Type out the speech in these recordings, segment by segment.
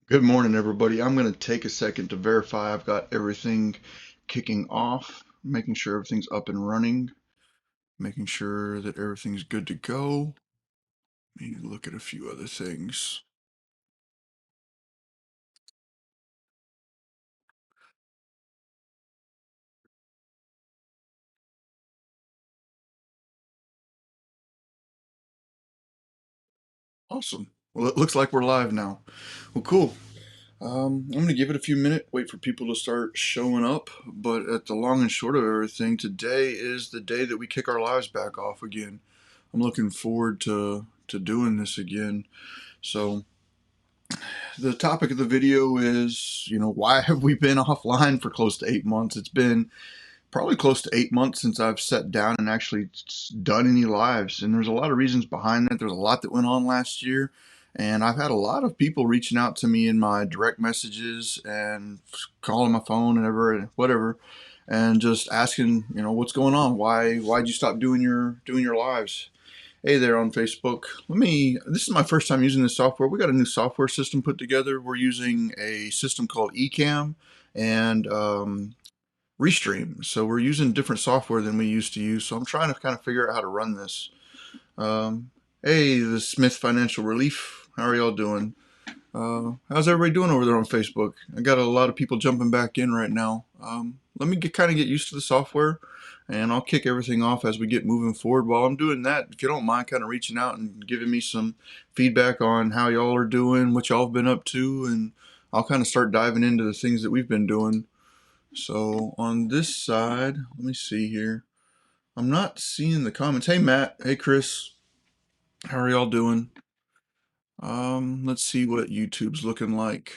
Good morning, everybody. I'm going to take a second to verify I've got everything kicking off, making sure everything's up and running, making sure that everything's good to go. Maybe look at a few other things. Awesome. Well, it looks like we're live now. Well, cool. I'm going to give it a few minutes, wait for people to start showing up. But at the long and short of everything, today is the day that we kick our lives back off again. I'm looking forward to doing this again. So, the topic of the video is, why have we been offline for close to 8 months? It's been probably close to 8 months since I've sat down and actually done any lives. And there's a lot of reasons behind that. There's a lot that went on last year. And I've had a lot of people reaching out to me in my direct messages and calling my phone and whatever, and just asking, what's going on? Why'd you stop doing your lives? Hey there on Facebook. This is my first time using this software. We got a new software system put together. We're using a system called Ecamm and Restream. So we're using different software than we used to use. So I'm trying to kind of figure out how to run this. Um, hey, the Smith Financial Relief. How are y'all doing? How's everybody doing over there on Facebook? I got a lot of people jumping back in right now. Let me kind of get used to the software, and I'll kick everything off as we get moving forward. While I'm doing that, if you don't mind kind of reaching out and giving me some feedback on how y'all are doing, what y'all have been up to, and I'll kind of start diving into the things that we've been doing. So on this side, let me see here. I'm not seeing the comments. Hey Matt, hey Chris, how are y'all doing? Let's see what YouTube's looking like.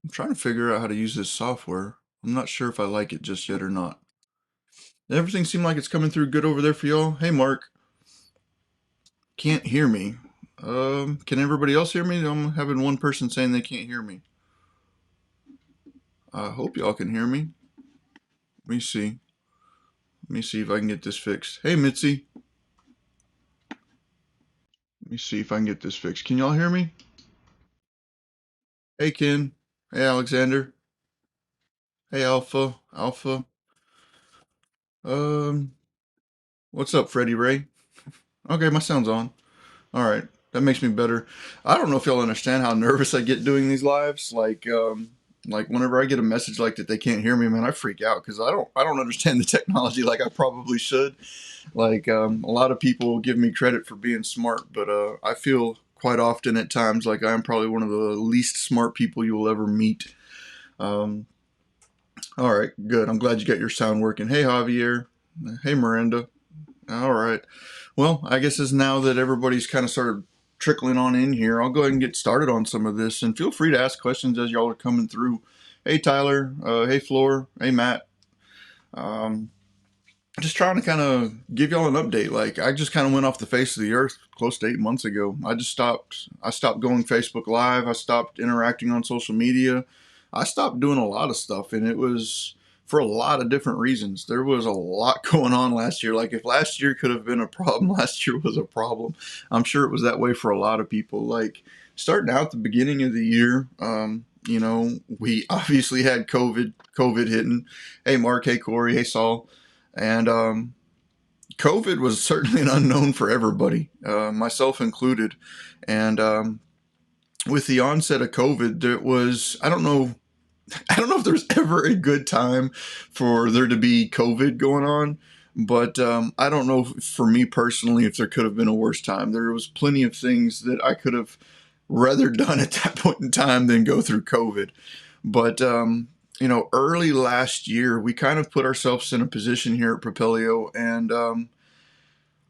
I'm trying to figure out how to use this software. I'm not sure if I like it just yet or not. Everything seemed like it's coming through good over there for y'all. Hey, Mark. Can't hear me. Can everybody else hear me? I'm having one person saying they can't hear me. I hope y'all can hear me. Let me see. Let me see if I can get this fixed. Hey, Mitzi. Let me see if I can get this fixed. Can y'all hear me? Hey, Ken. Hey, Alexander. Hey, Alpha. Alpha. Um, what's up, Freddie Ray? Okay, my sound's on. All right, that makes me better. I don't know if y'all understand how nervous I get doing these lives. Like whenever I get a message like that they can't hear me, man, I freak out because I don't understand the technology like I probably should. A lot of people give me credit for being smart, but I feel quite often at times like I am probably one of the least smart people you will ever meet. Um, all right, good. I'm glad you got your sound working. Hey, Javier. Hey, Miranda. All right. Well, I guess as now that everybody's kind of started trickling on in here, I'll go ahead and get started on some of this. And feel free to ask questions as y'all are coming through. Hey, Tyler. Hey, Floor. Hey, Matt. Um, just trying to kind of give y'all an update. Like, I just kind of went off the face of the earth close to 8 months ago. I stopped going Facebook Live. I stopped interacting on social media. I stopped doing a lot of stuff, and it was for a lot of different reasons. There was a lot going on last year. Like, if last year could have been a problem, last year was a problem. I'm sure it was that way for a lot of people. Like, starting out the beginning of the year, we obviously had COVID hitting. Hey, Mark. Hey, Corey. Hey, Saul. And COVID was certainly an unknown for everybody, myself included. And with the onset of COVID, there was I don't know if there's ever a good time for there to be COVID going on, but I don't know for me personally if there could have been a worse time. There was plenty of things that I could have rather done at that point in time than go through COVID. But early last year, we kind of put ourselves in a position here at Propelio, and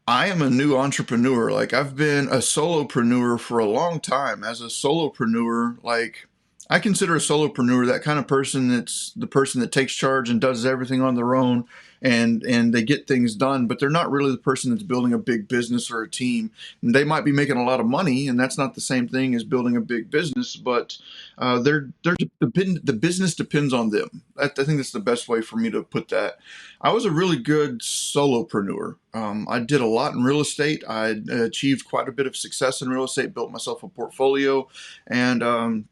I am a new entrepreneur. Like, I've been a solopreneur for a long time. As a solopreneur, like, I consider a solopreneur that kind of person that's the person that takes charge and does everything on their own, and they get things done, but they're not really the person that's building a big business or a team. And they might be making a lot of money, and that's not the same thing as building a big business, but the business depends on them. I think that's the best way for me to put that. I was a really good solopreneur. I did a lot in real estate. I achieved quite a bit of success in real estate, built myself a portfolio, and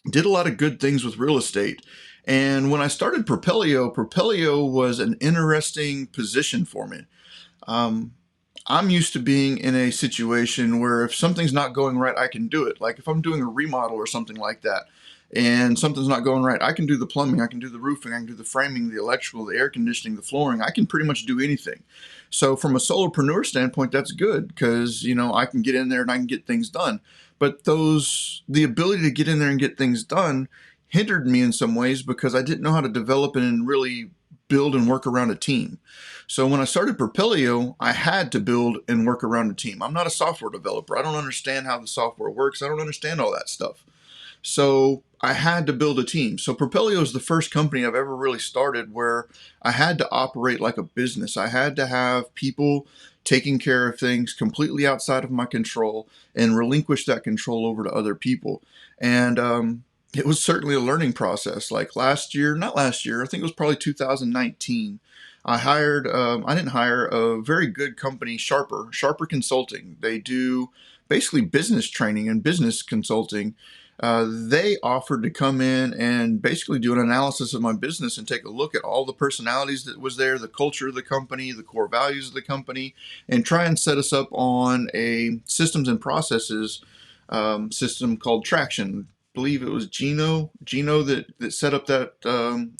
did a lot of good things with real estate. And when I started Propelio was an interesting position for me. Um, I'm used to being in a situation where if something's not going right, I can do it. Like if I'm doing a remodel or something like that, and something's not going right, I can do the plumbing, I can do the roofing, I can do the framing, the electrical, the air conditioning, the flooring. I can pretty much do anything. So from a solopreneur standpoint, that's good because I can get in there and I can get things done. But the ability to get in there and get things done hindered me in some ways because I didn't know how to develop and really build and work around a team. So when I started Propelio, I had to build and work around a team. I'm not a software developer. I don't understand how the software works. I don't understand all that stuff. So I had to build a team. So Propelio is the first company I've ever really started where I had to operate like a business. I had to have people taking care of things completely outside of my control and relinquish that control over to other people. And it was certainly a learning process. Like not last year, I think it was probably 2019. I didn't hire a very good company, Sharper Consulting. They do basically business training and business consulting. They offered to come in and basically do an analysis of my business and take a look at all the personalities that was there, the culture of the company, the core values of the company, and try and set us up on a systems and processes system called Traction. I believe it was Gino that set up that,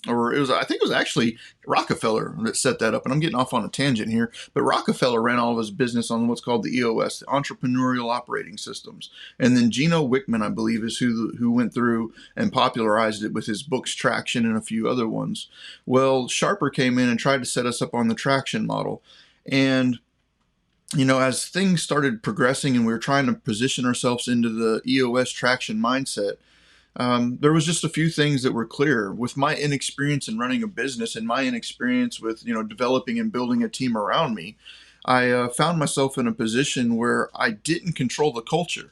or it was, I think it was actually Rockefeller that set that up. And I'm getting off on a tangent here, but Rockefeller ran all of his business on what's called the EOS, the Entrepreneurial Operating Systems. And then Gino Wickman, I believe, is who went through and popularized it with his books Traction and a few other ones. Well, Sharper came in and tried to set us up on the Traction model. And as things started progressing and we were trying to position ourselves into the EOS traction mindset, there was just a few things that were clear. With my inexperience in running a business and my inexperience with developing and building a team around me, I found myself in a position where I didn't control the culture.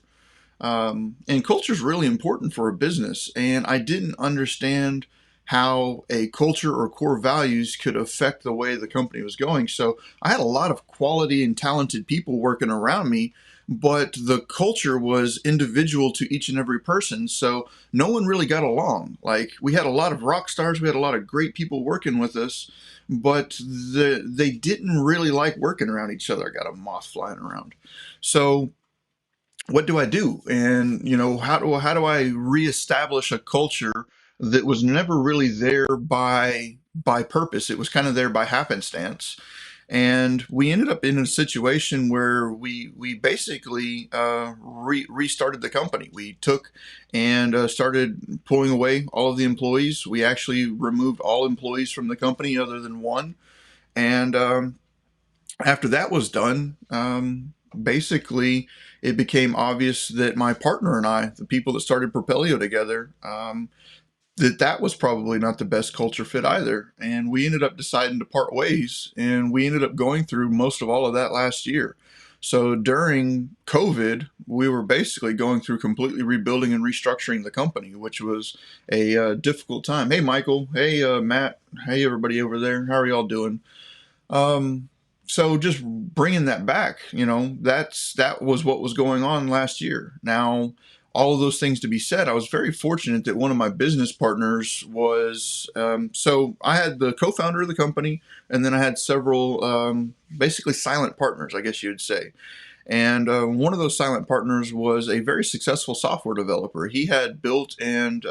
And culture is really important for a business. And I didn't understand how a culture or core values could affect the way the company was going. So I had a lot of quality and talented people working around me, but the culture was individual to each and every person. So no one really got along. Like we had a lot of rock stars, we had a lot of great people working with us, but they didn't really like working around each other. I got a moth flying around. So what do I do? And how do I reestablish a culture that was never really there by purpose? It was kind of there by happenstance. And we ended up in a situation where we basically restarted the company. We took and started pulling away all of the employees. We actually removed all employees from the company other than one. And after that was done, basically it became obvious that my partner and I, the people that started Propelio together, that was probably not the best culture fit either. And we ended up deciding to part ways, and we ended up going through most of all of that last year. So during COVID, we were basically going through completely rebuilding and restructuring the company, which was a difficult time. Hey, Michael. Hey, Matt. Hey, everybody over there. How are y'all doing? Um, so just bringing that back, that was what was going on last year. Now, all of those things to be said, I was very fortunate that one of my business partners was, so I had the co-founder of the company, and then I had several, basically silent partners, I guess you'd say. And one of those silent partners was a very successful software developer. He had built and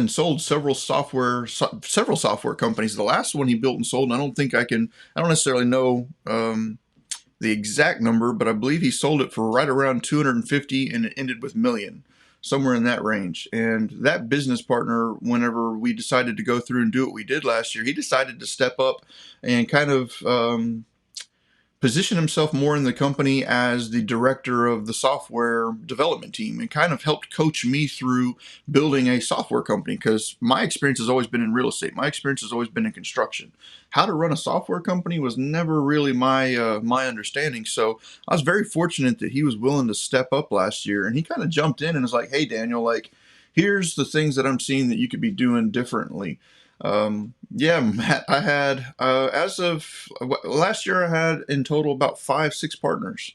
sold several software companies. The last one he built and sold, and I don't necessarily know the exact number, but I believe he sold it for right around 250 and it ended with million, somewhere in that range. And that business partner, whenever we decided to go through and do what we did last year, he decided to step up and kind of positioned himself more in the company as the director of the software development team and kind of helped coach me through building a software company because my experience has always been in real estate. My experience has always been in construction. How to run a software company was never really my understanding. So I was very fortunate that he was willing to step up last year, and he kind of jumped in and was like, "Hey, Daniel, like, here's the things that I'm seeing that you could be doing differently." Yeah, Matt, I had, as of last year, I had in total about 5, 6 partners.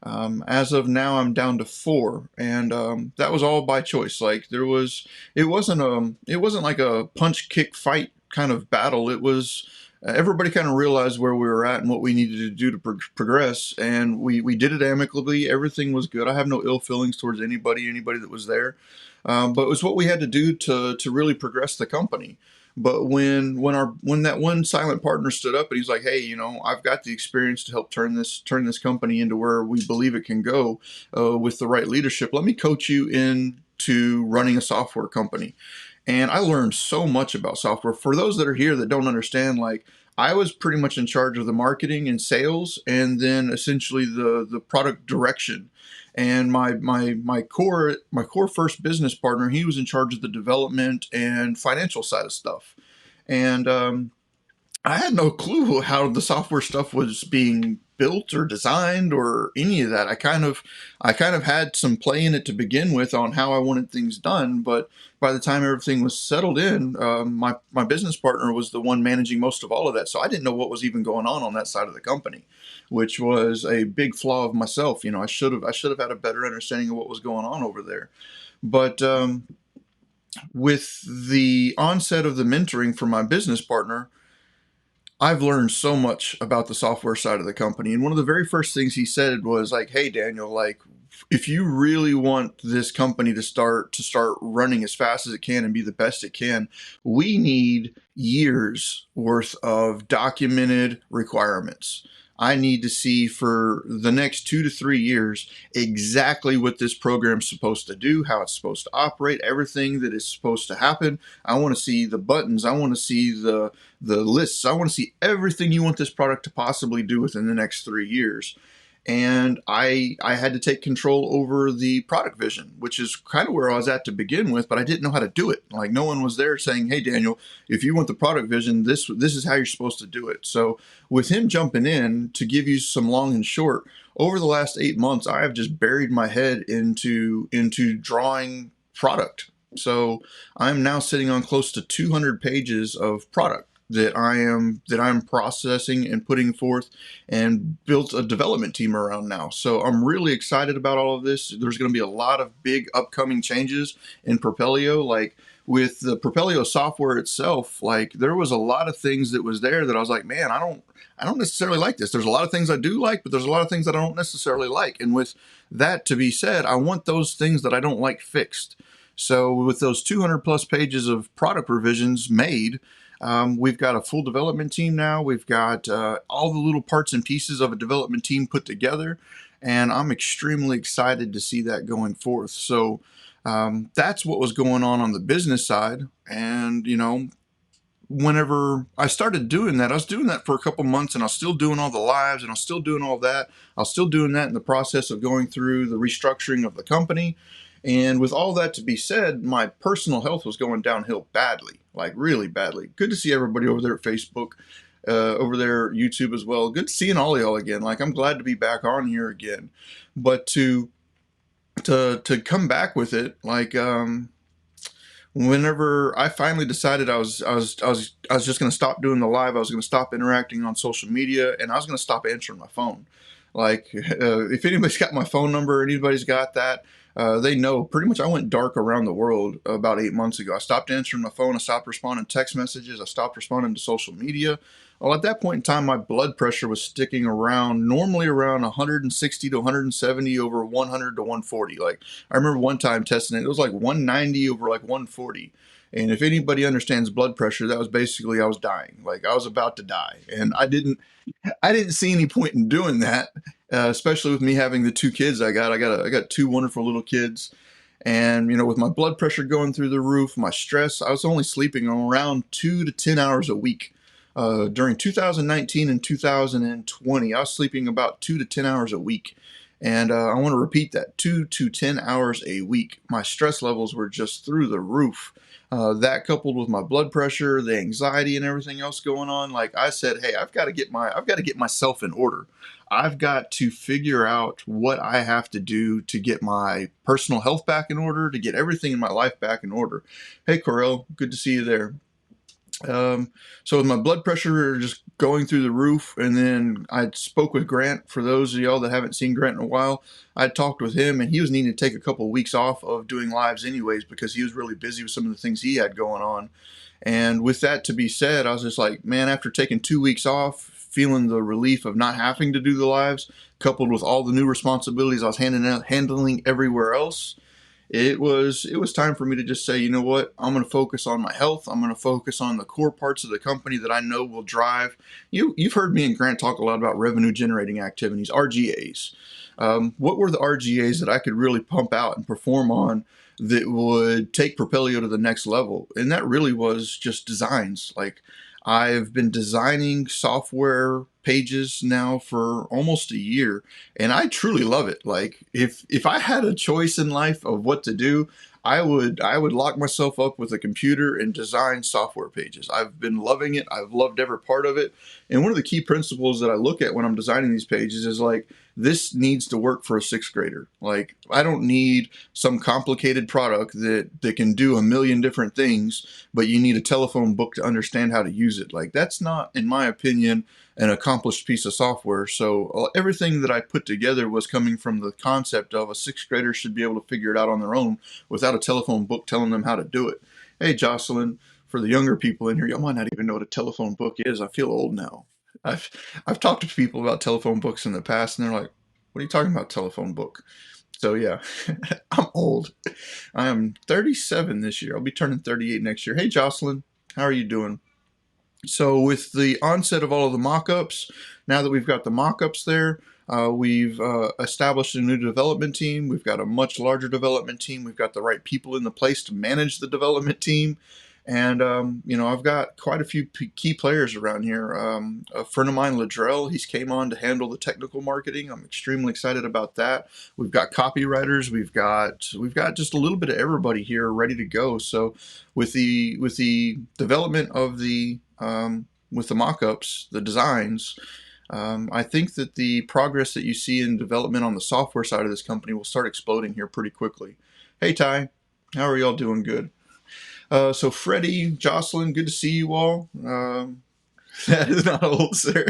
As of now, I'm down to four, and that was all by choice. Like it wasn't like a punch kick fight kind of battle. It was everybody kind of realized where we were at and what we needed to do to progress, and we did it amicably. Everything was good. I have no ill feelings towards anybody that was there, but it was what we had to do to really progress the company. But when that one silent partner stood up and he's like, "Hey, I've got the experience to help turn this company into where we believe it can go with the right leadership. Let me coach you into running a software company." And I learned so much about software. For those that are here that don't understand, like I was pretty much in charge of the marketing and sales, and then essentially the product direction. And my core first business partner, he was in charge of the development and financial side of stuff. And I had no clue how the software stuff was being built or designed or any of that. I kind of had some play in it to begin with on how I wanted things done, but by the time everything was settled in, my business partner was the one managing most of all of that. So I didn't know what was even going on that side of the company, which was a big flaw of myself. I should have had a better understanding of what was going on over there. But with the onset of the mentoring from my business partner, I've learned so much about the software side of the company. And one of the very first things he said was like, "Hey Daniel, like if you really want this company to start running as fast as it can and be the best it can, we need years worth of documented requirements. I need to see for the next 2 to 3 years exactly what this program's supposed to do, how it's supposed to operate, everything that is supposed to happen. I want to see the buttons. I want to see the lists. I want to see everything you want this product to possibly do within the next 3 years." And I had to take control over the product vision, which is kind of where I was at to begin with, but I didn't know how to do it. Like no one was there saying, "Hey Daniel, if you want the product vision, this is how you're supposed to do it." So with him jumping in to give you some long and short, over the last 8 months, I have just buried my head into drawing product. So I'm now sitting on close to 200 pages of product that I'm processing and putting forth, and built a development team around now. So I'm really excited about all of this. There's going to be a lot of big upcoming changes in Propelio. Like with the Propelio software itself, like there was a lot of things that was there that I was like, man, I don't necessarily like this. There's a lot of things I do like, but there's a lot of things that I don't necessarily like. And with that to be said, I want those things that I don't like fixed. So with those 200 plus pages of product revisions made, we've got a full development team now. We've got all the little parts and pieces of a development team put together, and I'm extremely excited to see that going forth. So that's what was going on the business side. And whenever I started doing that, I was doing that for a couple months, and I was still doing all the lives, and I was still doing all that. I was still doing that in the process of going through the restructuring of the company. And with all that to be said, my personal health was going downhill badly, like really badly. Good to see everybody over there at Facebook, over there at YouTube as well. Good seeing all y'all again. Like I'm glad to be back on here again, but to come back with it, like whenever I finally decided I was just going to stop doing the live, I was going to stop interacting on social media, and I was going to stop answering my phone. Like if anybody's got my phone number, anybody's got that, they know pretty much I went dark around the world about 8 months ago. I stopped answering my phone. I stopped responding to text messages. I stopped responding to social media. Well, at that point in time, my blood pressure was sticking around, normally around 160 to 170 over 100 to 140. Like I remember one time testing it, it was like 190 over like 140. And if anybody understands blood pressure, that was basically I was dying. Like I was about to die. And I didn't see any point in doing that, especially with me having the two kids I got. I got two wonderful little kids, and with my blood pressure going through the roof, my stress, I was only sleeping around 2 to 10 hours a week. During 2019 and 2020, I was sleeping about 2 to 10 hours a week. And I want to repeat that, 2 to 10 hours a week. My stress levels were just through the roof. That coupled with my blood pressure, the anxiety, and everything else going on, like I said, hey, I've got to get myself in order. I've got to figure out what I have to do to get my personal health back in order, to get everything in my life back in order. Hey, Corel, good to see you there. Um, so with my blood pressure just going through the roof, and then I spoke with Grant. For those of y'all that haven't seen Grant in a while, I talked with him, and he was needing to take a couple of weeks off of doing lives anyways because he was really busy with some of the things he had going on. And with that to be said, I was just like, man, after taking 2 weeks off, feeling the relief of not having to do the lives, coupled with all the new responsibilities I was handling everywhere else, it was time for me to just say, you know what, I'm going to focus on my health. I'm going to focus on the core parts of the company that I know will drive. You've heard me and Grant talk a lot about revenue generating activities, RGAs. What were the RGAs that I could really pump out and perform on that would take Propelio to the next level? And that really was just designs. Like, I've been designing software pages now for almost a year, and I truly love it. Like, if I had a choice in life of what to do, I would lock myself up with a computer and design software pages. I've been loving it. I've loved every part of it. And one of the key principles that I look at when I'm designing these pages is like, this needs to work for a sixth grader. Like, I don't need some complicated product that can do a million different things, but you need a telephone book to understand how to use it. Like, that's not, in my opinion, an accomplished piece of software. So everything that I put together was coming from the concept of a sixth grader should be able to figure it out on their own without a telephone book telling them how to do it. Hey, Jocelyn, for the younger people in here, y'all might not even know what a telephone book is. I feel old now. I've I've talked to people about telephone books in the past, and they're like, "What are you talking about, telephone book?" So yeah, I'm old. I am 37 this year. I'll be turning 38 next year. Hey, Jocelyn, how are you doing? So with the onset of all of the mock-ups, now that we've got the mock-ups there, we've established a new development team. We've got a much larger development team. We've got the right people in the place to manage the development team. And, I've got quite a few key players around here. A friend of mine, Ladrell, he's came on to handle the technical marketing. I'm extremely excited about that. We've got copywriters. We've got just a little bit of everybody here ready to go. So with the development of the with the mock-ups, the designs, I think that the progress that you see in development on the software side of this company will start exploding here pretty quickly. Hey, Ty, how are y'all doing? Good. So Freddie, Jocelyn, good to see you all. That is not old, sir.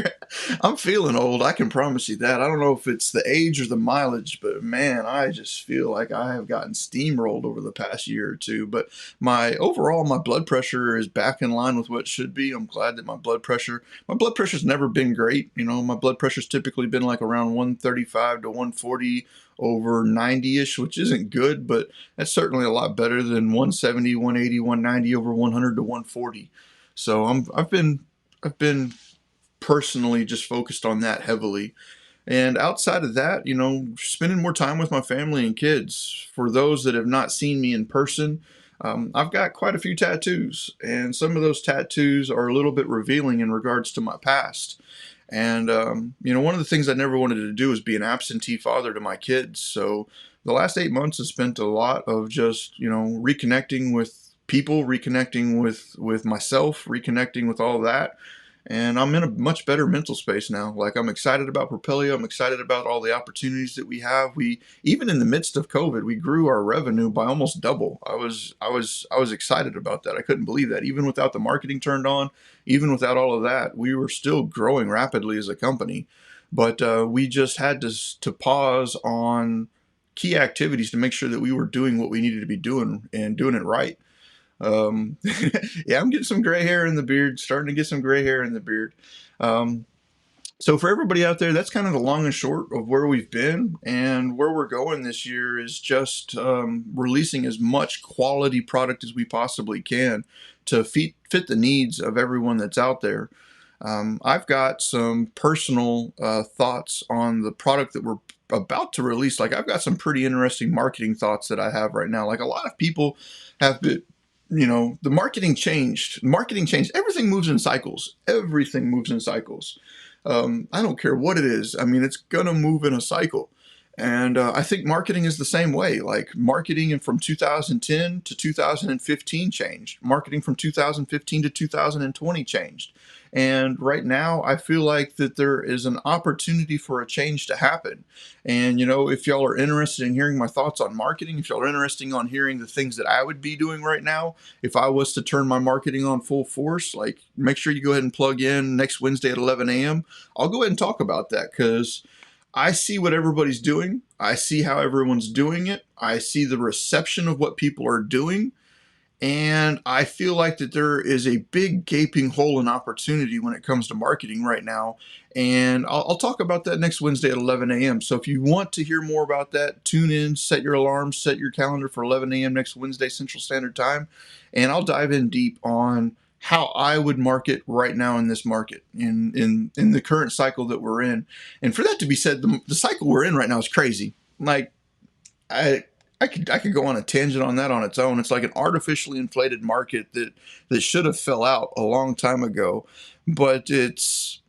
I'm feeling old. I can promise you that. I don't know if it's the age or the mileage, but man, I just feel like I have gotten steamrolled over the past year or two. But my blood pressure is back in line with what it should be. I'm glad that my blood pressure's never been great. My blood pressure's typically been like around 135 to 140 over 90-ish, which isn't good, but that's certainly a lot better than 170, 180, 190 over 100 to 140. So I've been personally just focused on that heavily. And outside of that, spending more time with my family and kids. For those that have not seen me in person, I've got quite a few tattoos, and some of those tattoos are a little bit revealing in regards to my past. And, one of the things I never wanted to do was be an absentee father to my kids. So the last 8 months I spent a lot of just, reconnecting with people, reconnecting with myself, reconnecting with all that. And I'm in a much better mental space now. Like, I'm excited about Propelio. I'm excited about all the opportunities that we have. Even in the midst of COVID, we grew our revenue by almost double. I was excited about that. I couldn't believe that. Even without the marketing turned on, even without all of that, we were still growing rapidly as a company. But we just had to pause on key activities to make sure that we were doing what we needed to be doing and doing it right. Yeah, I'm getting some gray hair in the beard, starting to get some gray hair in the beard. Um, so for everybody out there, that's kind of the long and short of where we've been, and where we're going this year is just releasing as much quality product as we possibly can to fit the needs of everyone that's out there. I've got some personal thoughts on the product that we're about to release. Like, I've got some pretty interesting marketing thoughts that I have right now. Like, a lot of people have been, the marketing changed. Marketing changed. Everything moves in cycles. Everything moves in cycles. I don't care what it is. I mean, it's gonna move in a cycle. And I think marketing is the same way. Like, marketing from 2010 to 2015 changed. Marketing from 2015 to 2020 changed. And right now, I feel like that there is an opportunity for a change to happen. And, if y'all are interested in hearing my thoughts on marketing, if y'all are interested on hearing the things that I would be doing right now, if I was to turn my marketing on full force, like make sure you go ahead and plug in next Wednesday at 11 a.m. I'll go ahead and talk about that because I see what everybody's doing. I see how everyone's doing it. I see the reception of what people are doing. And I feel like that there is a big gaping hole in opportunity when it comes to marketing right now. And I'll talk about that next Wednesday at 11 a.m. So if you want to hear more about that, tune in, set your alarm, set your calendar for 11 a.m. next Wednesday, Central Standard Time. And I'll dive in deep on how I would market right now in this market, in the current cycle that we're in. And for that to be said, the cycle we're in right now is crazy. Like, I I could go on a tangent on that on its own. It's like an artificially inflated market that should have fell out a long time ago, but it's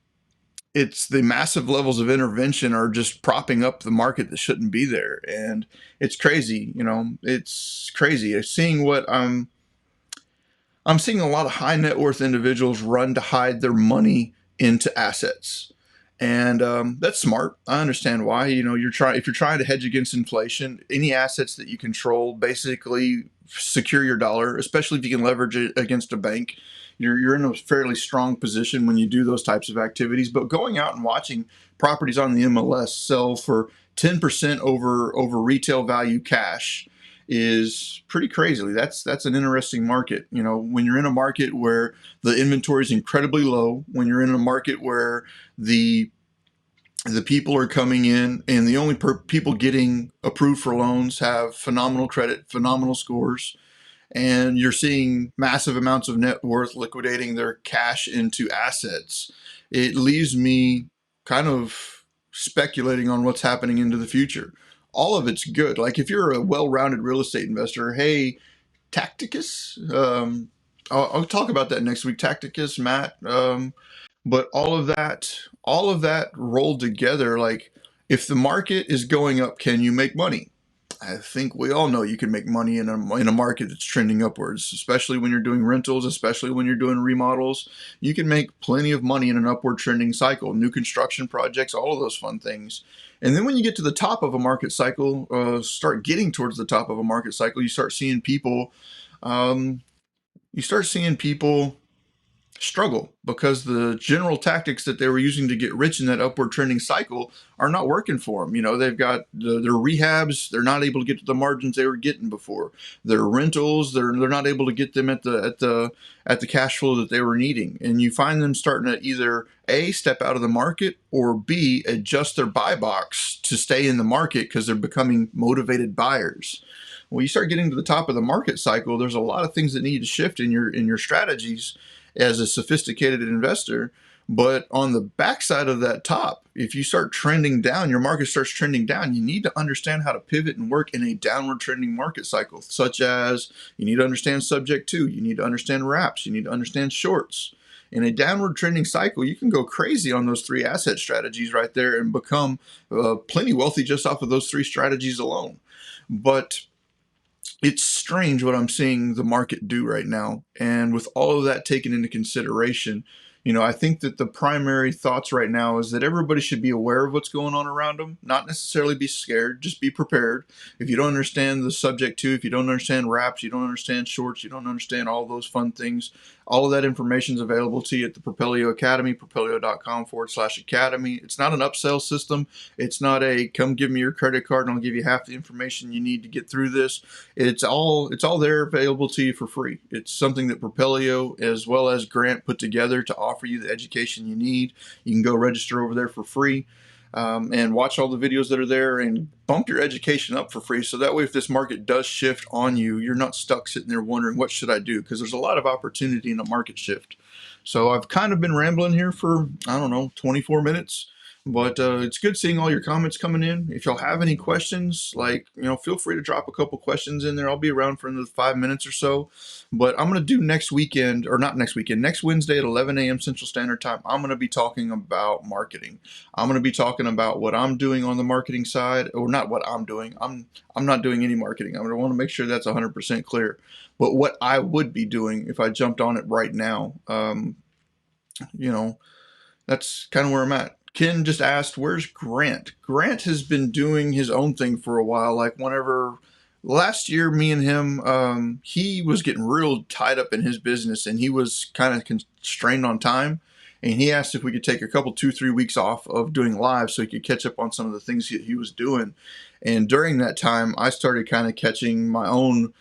the massive levels of intervention are just propping up the market that shouldn't be there, and it's crazy. It's crazy. I'm seeing a lot of high net worth individuals run to hide their money into assets. And that's smart. I understand why. If you're trying to hedge against inflation, any assets that you control basically secure your dollar, especially if you can leverage it against a bank. You're in a fairly strong position when you do those types of activities. But going out and watching properties on the MLS sell for 10% over retail value cash is pretty crazy. That's an interesting market. When you're in a market where the inventory is incredibly low, when you're in a market where the the people are coming in and the only people getting approved for loans have phenomenal credit, phenomenal scores, and you're seeing massive amounts of net worth liquidating their cash into assets, it leaves me kind of speculating on what's happening into the future. All of it's good. Like if you're a well-rounded real estate investor, hey, Tacticus, I'll talk about that next week. Tacticus, Matt, but all of that rolled together, like if the market is going up, can you make money? I think we all know you can make money in a market that's trending upwards, especially when you're doing rentals, especially when you're doing remodels. You can make plenty of money in an upward trending cycle, new construction projects, all of those fun things. And then when you get to the top of a market cycle, start getting towards the top of a market cycle, um, you start seeing people struggle because the general tactics that they were using to get rich in that upward trending cycle are not working for them. They've got their rehabs; they're not able to get to the margins they were getting before. Their rentals, they're not able to get them at the cash flow that they were needing, and you find them starting to either A, step out of the market, or B, adjust their buy box to stay in the market because they're becoming motivated buyers. When you start getting to the top of the market cycle, there's a lot of things that need to shift in your strategies as a sophisticated investor. But on the backside of that top, if you start trending down, your market starts trending down, you need to understand how to pivot and work in a downward trending market cycle, such as you need to understand subject to, you need to understand wraps, you need to understand shorts. In a downward trending cycle, you can go crazy on those three asset strategies right there and become plenty wealthy just off of those three strategies alone. But it's strange what I'm seeing the market do right now. And with all of that taken into consideration, I think that the primary thoughts right now is that everybody should be aware of what's going on around them, not necessarily be scared, just be prepared. If you don't understand the subject to, if you don't understand wraps, you don't understand shorts, you don't understand all those fun things, all of that information is available to you at the Propelio Academy, propelio.com/academy. It's not an upsell system. It's not a come give me your credit card and I'll give you half the information you need to get through this. It's all there available to you for free. It's something that Propelio as well as Grant put together to offer you the education you need. You can go register over there for free. And watch all the videos that are there and bump your education up for free. So that way, if this market does shift on you, you're not stuck sitting there wondering, what should I do? Because there's a lot of opportunity in a market shift. So I've kind of been rambling here for, I don't know, 24 minutes. But it's good seeing all your comments coming in. If y'all have any questions, feel free to drop a couple questions in there. I'll be around for another 5 minutes or so. But I'm going to do next weekend, or not next weekend, next Wednesday at 11 a.m. Central Standard Time. I'm going to be talking about marketing. I'm going to be talking about what I'm doing on the marketing side, or not what I'm doing. I'm not doing any marketing. I want to make sure that's 100% clear. But what I would be doing if I jumped on it right now. you know, that's kind of where I'm at. Ken just asked, where's Grant? Grant has been doing his own thing for a while. Like whenever last year, me and him, he was getting real tied up in his business and he was kind of constrained on time. And he asked if we could take a couple, 2, 3 weeks off of doing live so he could catch up on some of the things he was doing. And during that time, I started kind of catching my own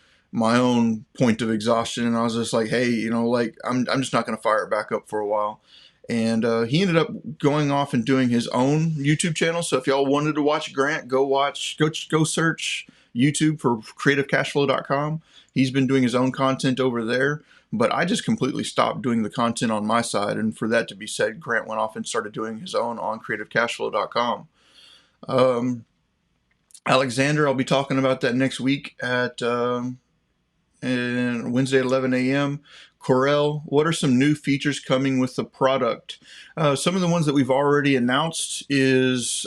point of exhaustion. And I was just like, hey, like I'm just not going to fire it back up for a while. And he ended up going off and doing his own YouTube channel. So if y'all wanted to watch Grant, go search YouTube for creativecashflow.com. He's been doing his own content over there. But I just completely stopped doing the content on my side. And for that to be said, Grant went off and started doing his own on creativecashflow.com. Um, Alexander, I'll be talking about that next week at and Wednesday at 11 a.m. Corel, what are some new features coming with the product? Some of the ones that we've already announced is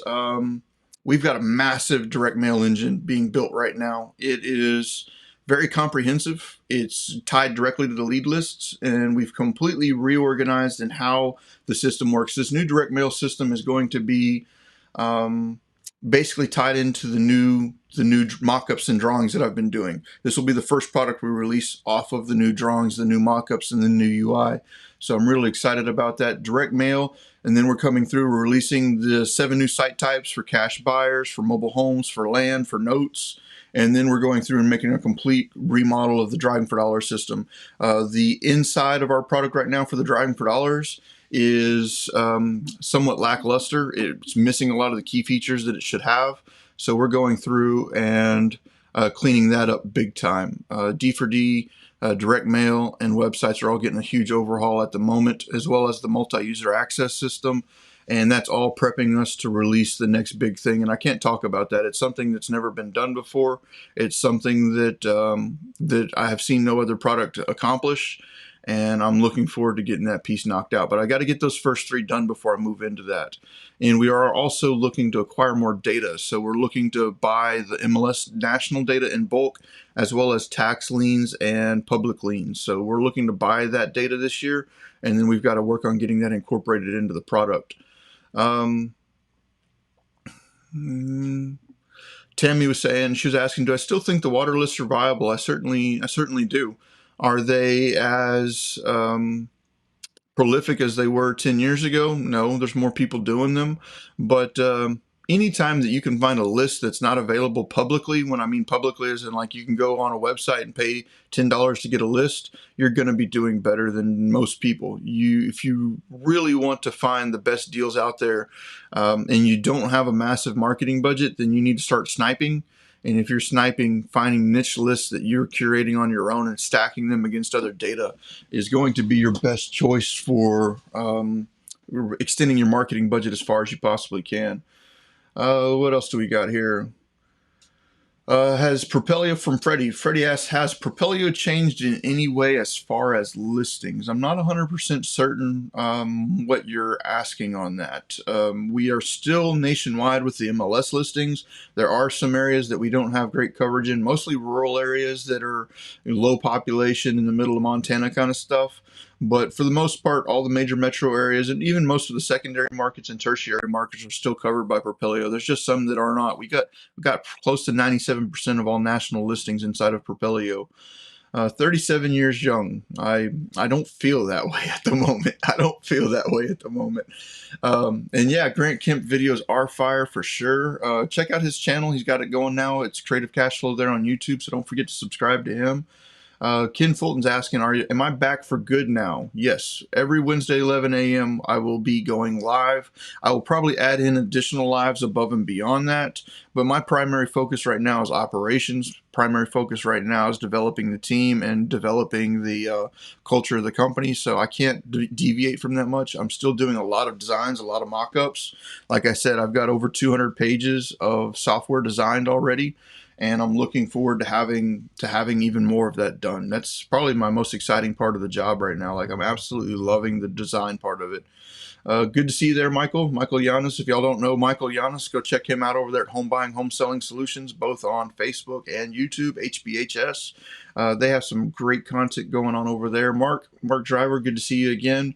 we've got a massive direct mail engine being built right now. It is very comprehensive. It's tied directly to the lead lists, and we've completely reorganized in how the system works. This new direct mail system is going to be um, basically tied into the new mock-ups and drawings that I've been doing. This will be the first product we release off of the new drawings, the new mock-ups, and the new UI. So I'm really excited about that. Direct mail, and then we're coming through, we're releasing the 7 new site types for cash buyers, for mobile homes, for land, for notes. And then we're going through and making a complete remodel of the Driving for Dollars system. The inside of our product right now for the Driving for Dollars is somewhat lackluster. It's missing a lot of the key features that it should have. So we're going through and cleaning that up big time. D4D, direct mail, and websites are all getting a huge overhaul at the moment, as well as the multi-user access system. And that's all prepping us to release the next big thing. And I can't talk about that. It's something that's never been done before. It's something that that I have seen no other product accomplish. And I'm looking forward to getting that piece knocked out. But I got to get those first 3 done before I move into that. And we are also looking to acquire more data. So we're looking to buy the MLS national data in bulk, as well as tax liens and public liens. So we're looking to buy that data this year, and then we've got to work on getting that incorporated into the product. Tammy was saying, she was asking, do I still think the water lists are viable? I certainly do. Are they as prolific as they were 10 years ago? No, there's more people doing them. But anytime that you can find a list that's not available publicly, when I mean publicly as in like you can go on a website and pay $10 to get a list, you're going to be doing better than most people. If you really want to find the best deals out there and you don't have a massive marketing budget, then you need to start sniping. And if you're sniping, finding niche lists that you're curating on your own and stacking them against other data is going to be your best choice for extending your marketing budget as far as you possibly can. What else do we got here? Has Propelio from Freddie. Freddie asks, has Propelio changed in any way as far as listings? I'm not 100% certain what you're asking on that. We are still nationwide with the MLS listings. There are some areas that we don't have great coverage in, mostly rural areas that are low population in the middle of Montana kind of stuff. But for the most part, all the major metro areas and even most of the secondary markets and tertiary markets are still covered by Propelio. There's just some that are not. We got close to 97% of all national listings inside of Propelio. 37 years young. I don't feel that way at the moment. I don't feel that way at the moment. And yeah, Grant Kemp videos are fire for sure. Check out his channel. He's got it going now. It's Creative Cashflow there on YouTube, so don't forget to subscribe to him. Ken Fulton's asking, am I back for good now? Yes. Every Wednesday, 11 a.m., I will be going live. I will probably add in additional lives above and beyond that. But my primary focus right now is operations. Primary focus right now is developing the team and developing the culture of the company. So I can't deviate from that much. I'm still doing a lot of designs, a lot of mock-ups. Like I said, I've got over 200 pages of software designed already. And I'm looking forward to having even more of that done. That's probably my most exciting part of the job right now. Like I'm absolutely loving the design part of it. Good to see you there, Michael. Michael Yanis. If y'all don't know Michael Yanis, go check him out over there at Home Buying, Home Selling Solutions, both on Facebook and YouTube, HBHS. They have some great content going on over there. Mark Driver, good to see you again.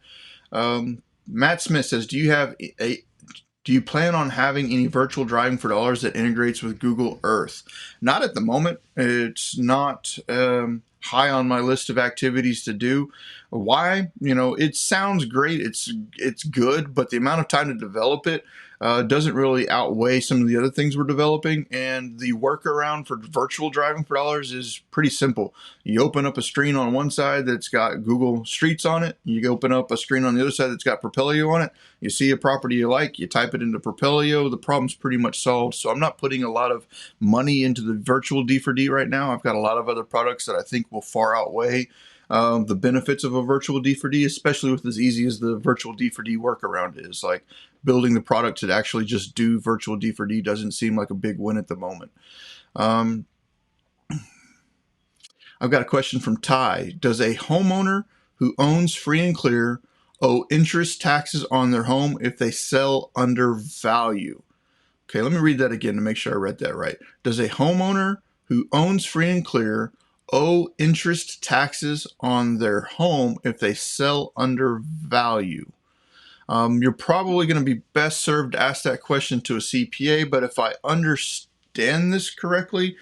Matt Smith says, do you plan on having any virtual driving for dollars that integrates with Google Earth? Not at the moment. It's not high on my list of activities to do. Why? It sounds great. It's good, but the amount of time to develop it doesn't really outweigh some of the other things we're developing. And the workaround for virtual driving for dollars is pretty simple. You open up a screen on one side that's got Google Streets on it. You open up a screen on the other side that's got Propelio on it. You see a property you like, you type it into Propelio, the problem's pretty much solved. So I'm not putting a lot of money into the virtual D4D right now. I've got a lot of other products that I think will far outweigh the benefits of a virtual D4D, especially with as easy as the virtual D4D workaround is. Like building the product to actually just do virtual D4D doesn't seem like a big win at the moment. I've got a question from Ty. Does a homeowner who owns free and clear owe interest taxes on their home if they sell under value? Okay, let me read that again to make sure I read that right. Does a homeowner who owns free and clear owe interest taxes on their home if they sell under value? You're probably going to be best served to ask that question to a CPA, but if I understand this correctly,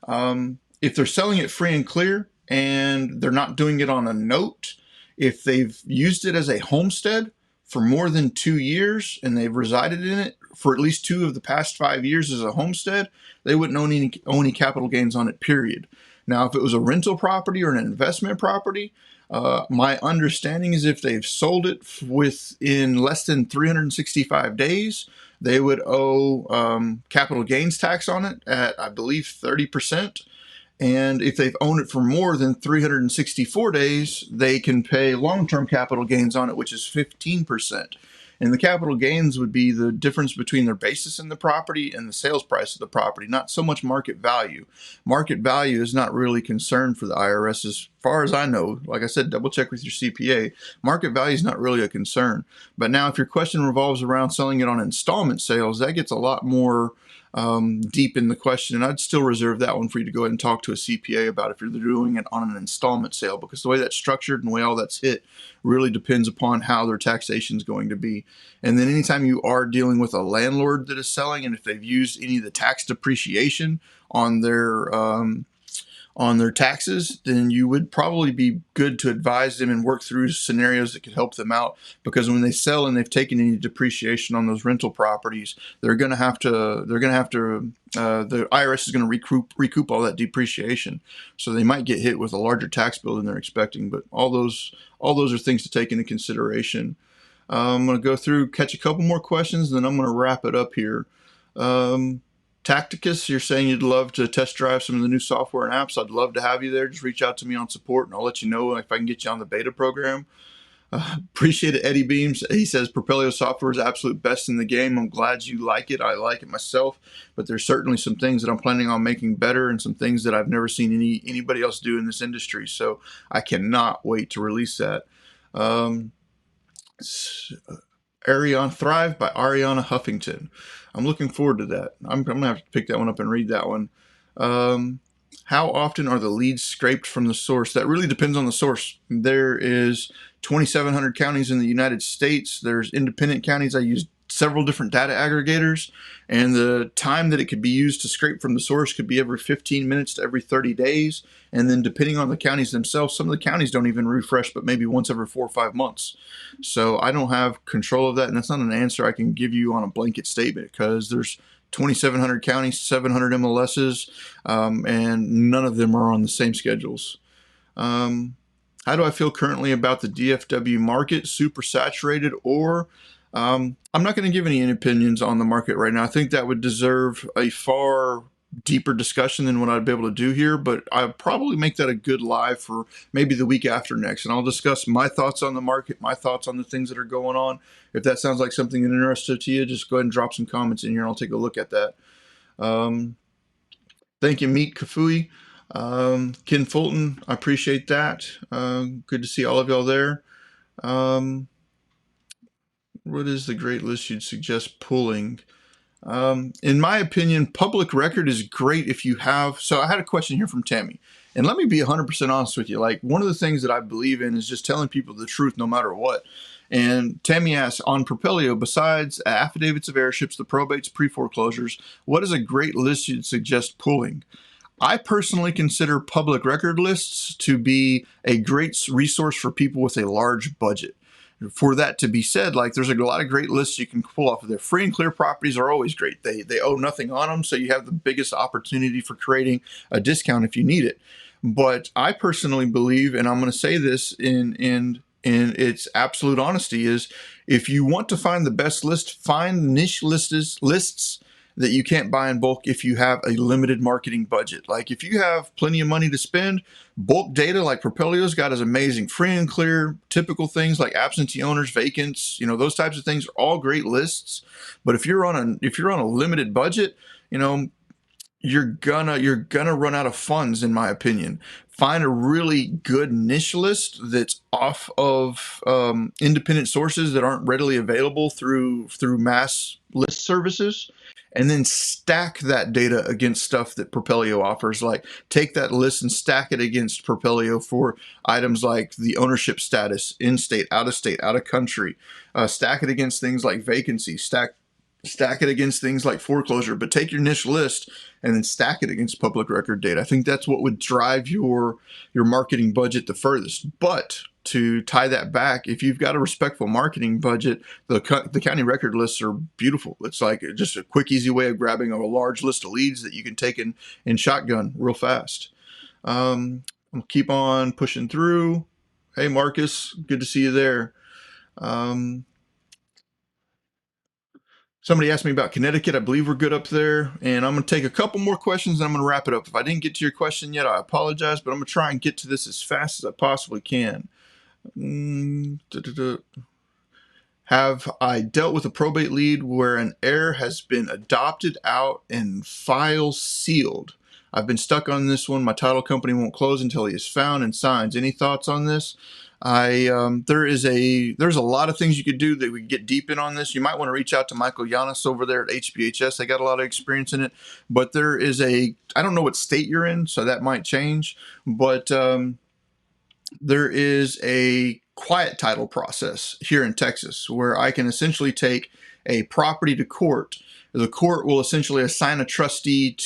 if they're selling it free and clear and they're not doing it on a note, if they've used it as a homestead for more than 2 years and they've resided in it for at least 2 of the past 5 years as a homestead, they wouldn't own any capital gains on it, period. Now, if it was a rental property or an investment property, my understanding is if they've sold it within less than 365 days, they would owe capital gains tax on it at, I believe, 30%. And if they've owned it for more than 364 days, they can pay long-term capital gains on it, which is 15%. And the capital gains would be the difference between their basis in the property and the sales price of the property, not so much market value. Market value is not really concerned for the IRS as far as I know. Like I said, double check with your CPA. Market value is not really a concern. But now if your question revolves around selling it on installment sales, that gets a lot more deep in the question, and I'd still reserve that one for you to go ahead and talk to a CPA about if you're doing it on an installment sale, because the way that's structured and the way all that's hit really depends upon how their taxation is going to be. And then anytime you are dealing with a landlord that is selling, and if they've used any of the tax depreciation on their taxes, then you would probably be good to advise them and work through scenarios that could help them out. Because when they sell and they've taken any depreciation on those rental properties, the IRS is going to recoup all that depreciation. So they might get hit with a larger tax bill than they're expecting. But all those are things to take into consideration. I'm going to go through, catch a couple more questions, and then I'm going to wrap it up here. Tacticus, you're saying you'd love to test drive some of the new software and apps. I'd love to have you there. Just reach out to me on support, and I'll let you know if I can get you on the beta program. Appreciate it, Eddie Beams. He says Propelio software is absolute best in the game. I'm glad you like it. I like it myself, but there's certainly some things that I'm planning on making better and some things that I've never seen anybody else do in this industry. So I cannot wait to release that. Ariana Thrive by Ariana Huffington. I'm looking forward to that. I'm going to have to pick that one up and read that one. How often are the leads scraped from the source? That really depends on the source. There is 2,700 counties in the United States. There's independent counties. I use several different data aggregators, and the time that it could be used to scrape from the source could be every 15 minutes to every 30 days. And then depending on the counties themselves, some of the counties don't even refresh, but maybe once every 4 or 5 months. So I don't have control of that, and that's not an answer I can give you on a blanket statement, because there's 2,700 counties, 700 MLSs, and none of them are on the same schedules. How do I feel currently about the DFW market? Super saturated, or I'm not going to give any opinions on the market right now. I think that would deserve a far deeper discussion than what I'd be able to do here, but I'll probably make that a good live for maybe the week after next, and I'll discuss my thoughts on the market, my thoughts on the things that are going on. If that sounds like something interesting to you, just go ahead and drop some comments in here and I'll take a look at that. Thank you, Meet Kafui. Ken Fulton, I appreciate that. Good to see all of y'all there. What is the great list you'd suggest pulling? In my opinion, public record is great if you have. So I had a question here from Tammy, and let me be 100% honest with you. Like, one of the things that I believe in is just telling people the truth no matter what. And Tammy asks, on Propelio, besides affidavits of heirships, the probates, pre-foreclosures, what is a great list you'd suggest pulling? I personally consider public record lists to be a great resource for people with a large budget. For that to be said, like there's a lot of great lists you can pull off of there. Free and clear properties are always great. They owe nothing on them, so you have the biggest opportunity for creating a discount if you need it. But I personally believe, and I'm going to say this in its absolute honesty, is if you want to find the best list, find niche lists that you can't buy in bulk if you have a limited marketing budget. Like if you have plenty of money to spend, bulk data like Propelio's got is amazing. Free and clear, typical things like absentee owners, vacants, those types of things are all great lists. But if you're on a limited budget, you're gonna run out of funds, in my opinion. Find a really good niche list that's off of independent sources that aren't readily available through mass list services, and then stack that data against stuff that Propelio offers. Like take that list and stack it against Propelio for items like the ownership status, in state, out of country. Stack it against things like vacancy. Stack it against things like foreclosure, but take your niche list and then stack it against public record data. I think that's what would drive your marketing budget the furthest. But to tie that back, if you've got a respectful marketing budget, the county record lists are beautiful. It's like just a quick, easy way of grabbing a large list of leads that you can take in shotgun real fast. I'll keep on pushing through. Hey, Marcus, good to see you there. Somebody asked me about Connecticut. I believe we're good up there. And I'm going to take a couple more questions and I'm going to wrap it up. If I didn't get to your question yet, I apologize, but I'm going to try and get to this as fast as I possibly can. Have I dealt with a probate lead where an heir has been adopted out and file sealed? I've been stuck on this one. My title company won't close until he is found and signs. Any thoughts on this? There's a lot of things you could do that we get deep in on this. You might want to reach out to Michael Yanis over there at HBHS. They got a lot of experience in it, but I don't know what state you're in, so that might change, but there is a quiet title process here in Texas where I can essentially take a property to court. The court will essentially assign a trustee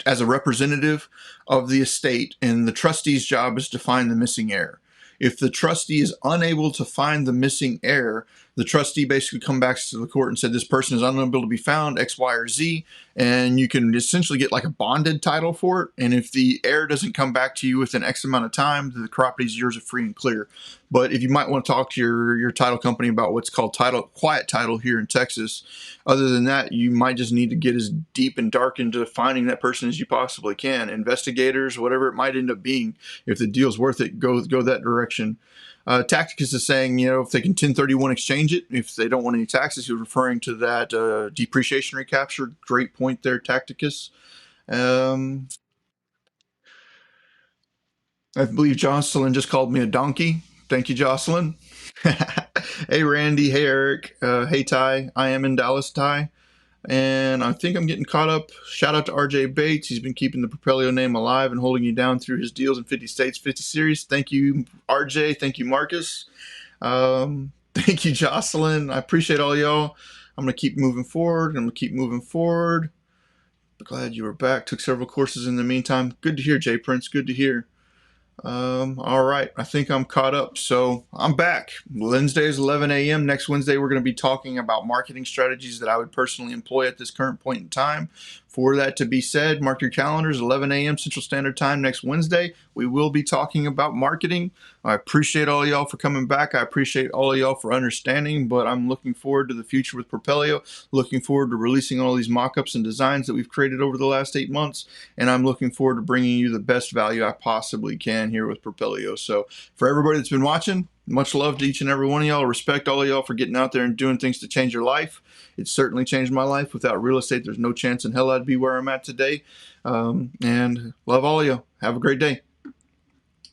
as a representative of the estate, and the trustee's job is to find the missing heir. If the trustee is unable to find the missing heir, the trustee basically comes back to the court and said this person is unable to be found, X, Y, or Z, and you can essentially get like a bonded title for it. And if the heir doesn't come back to you within X amount of time, the property is yours free and clear. But if you might want to talk to your title company about what's called quiet title here in Texas, other than that, you might just need to get as deep and dark into finding that person as you possibly can. Investigators, whatever it might end up being, if the deal's worth it, go that direction. Tacticus is saying, if they can 1031 exchange it, if they don't want any taxes, he's referring to that depreciation recapture. Great point there, Tacticus. I believe Jocelyn just called me a donkey. Thank you, Jocelyn. Hey, Randy. Hey, Eric. Hey, Ty. I am in Dallas, Ty. And I think I'm getting caught up. Shout out to RJ Bates. He's been keeping the Propelio name alive and holding you down through his deals in 50 states, 50 series. Thank you, RJ. Thank you, Marcus. Thank you, Jocelyn. I appreciate all y'all. I'm going to keep moving forward. Glad you were back. Took several courses in the meantime. Good to hear, Jay Prince. Good to hear. All right. I think I'm caught up. So I'm back. Wednesday is 11 a.m. Next Wednesday, we're going to be talking about marketing strategies that I would personally employ at this current point in time. For that to be said, mark your calendars, 11 a.m. Central Standard Time next Wednesday. We will be talking about marketing. I appreciate all y'all for coming back. I appreciate all of y'all for understanding, but I'm looking forward to the future with Propelio, looking forward to releasing all these mock-ups and designs that we've created over the last 8 months, and I'm looking forward to bringing you the best value I possibly can here with Propelio. So for everybody that's been watching, much love to each and every one of y'all. Respect all of y'all for getting out there and doing things to change your life. It's certainly changed my life. Without real estate, there's no chance in hell I'd be where I'm at today. And love all of you. Have a great day.